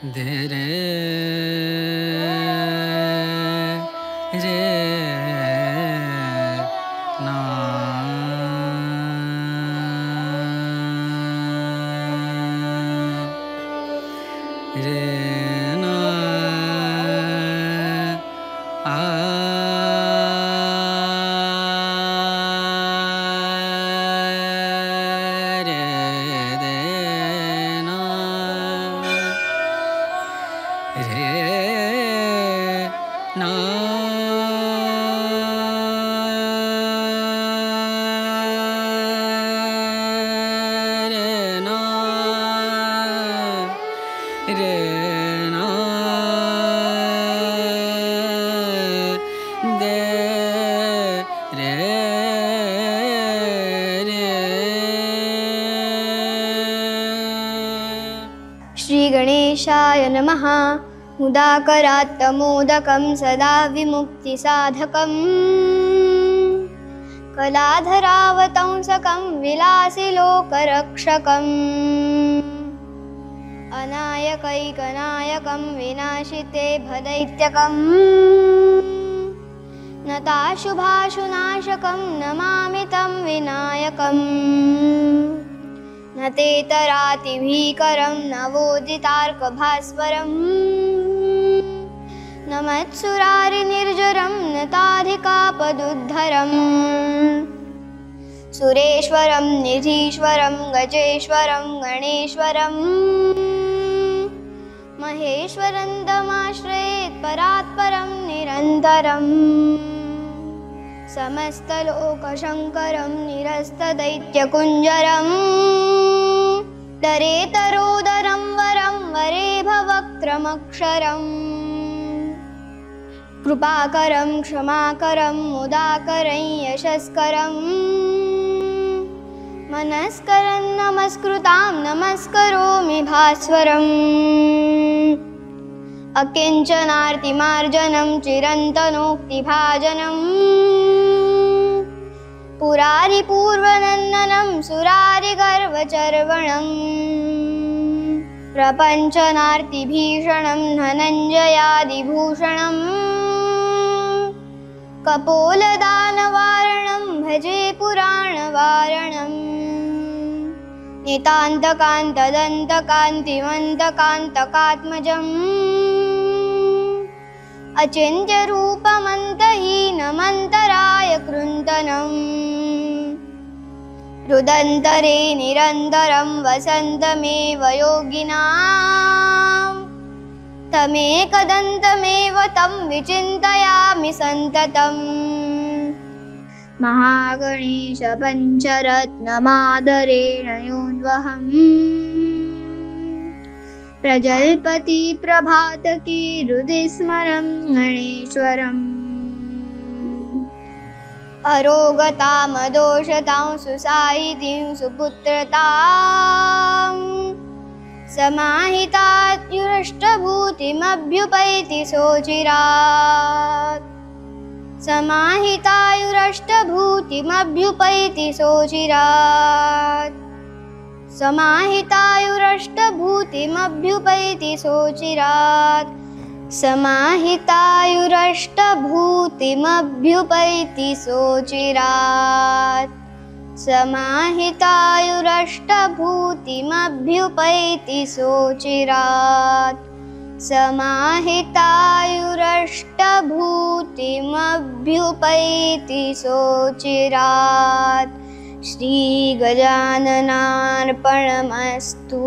दे रे रे ना रे ना आ रे दे ना रे ना रे ना रे ना दे रे रे। श्री गणेशाय नमः। मुदाकरात्तमोदकं सदा विमुक्तिसाधकं कलाधरावतंसकं विलासिलोकरक्षकम् अनायकैकनायकं विनाशिते भदैत्यकम् नताशुभाशुनाशकं नमामि तं विनायकम् न तेतरातिभीकरं नवोदितार्कभास्वरम् न मत्सुरारिनिर्जरं न ताधिकापदुद्धरम् सुरेश्वरं निधीश्वरं गजेश्वरं गणेश्वरम् महेश्वरं तमाश्रयेत् परात्परं निरन्तरम् समस्तलोकशङ्करं निरस्तदैत्यकुञ्जरम् दरेतरोदरं वरं वरेभवक्त्रमक्षरम् कृपाकरं क्षमाकरं मुदाकरं यशस्करं मनस्करं नमस्कृतां नमस्करोमि भास्वरम् अकिञ्चनार्तिमार्जनं चिरन्तनोक्तिभाजनं पुरारिपूर्वनन्दनं सुरारिगर्वचर्वणं प्रपञ्चनार्तिभीषणं धनञ्जयादिभूषणं कपोलदानवारणं भजे पुराणवारणम् नितान्तकान्तदन्तकान्तिमन्तकान्तकात्मजम् अचिन्त्यरूपमन्तहीनमन्तराय कृन्तनम् रुदन्तरे निरन्तरं वसन्तमेव योगिनां तमेकदन्तमेव तं विचिन्तयामि सन्ततम् महागणेश पञ्चरत्नमादरेण योऽन्वहम् प्रजल्पति प्रभातकी हृदि स्मरं गणेश्वरम् अरोगतामदोषतां सुसाहितीं सुपुत्रतां समाहितायुरष्टभूतिमभ्युपैति सोचिरात् समाहितायुरष्टभूतिमभ्युपैति सोचिरात् समाहितायुरष्टभूतिमभ्युपैति सोचिरात् समाहितायुरष्टभूतिमभ्युपैति सोचिरात् समाहितायुरष्टभूतिमभ्युपैति सोचिरात् समाहितायुरष्टभूतिमभ्युपैति सोचिरात्। श्रीगजाननार्पणमस्तु।